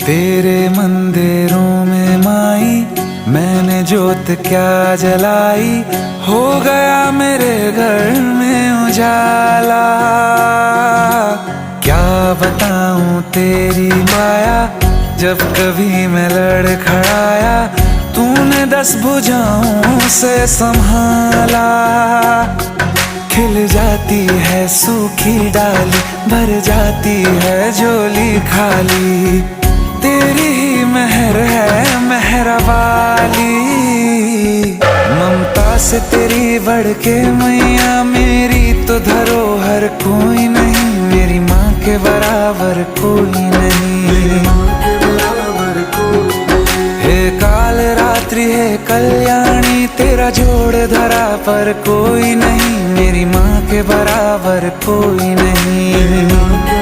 तेरे मंदिरों में माई मैंने जोत क्या जलाई, हो गया मेरे घर में उजाला। क्या बताऊं तेरी माया, जब कभी मैं लड़खड़ाया तूने 10 भुजाओं से संभाला। खिल जाती है सूखी डाली, भर जाती है झोली खाली, तेरी ही मेहर है मेहरा वाली। ममता से तेरी बढ़ के मैया मेरी तो धरोहर कोई नहीं, मेरी माँ के बराबर कोई नहीं। हे काल रात्रि है कल्याणी, तेरा जोड़ धरा पर कोई नहीं, मेरी माँ के बराबर कोई नहीं।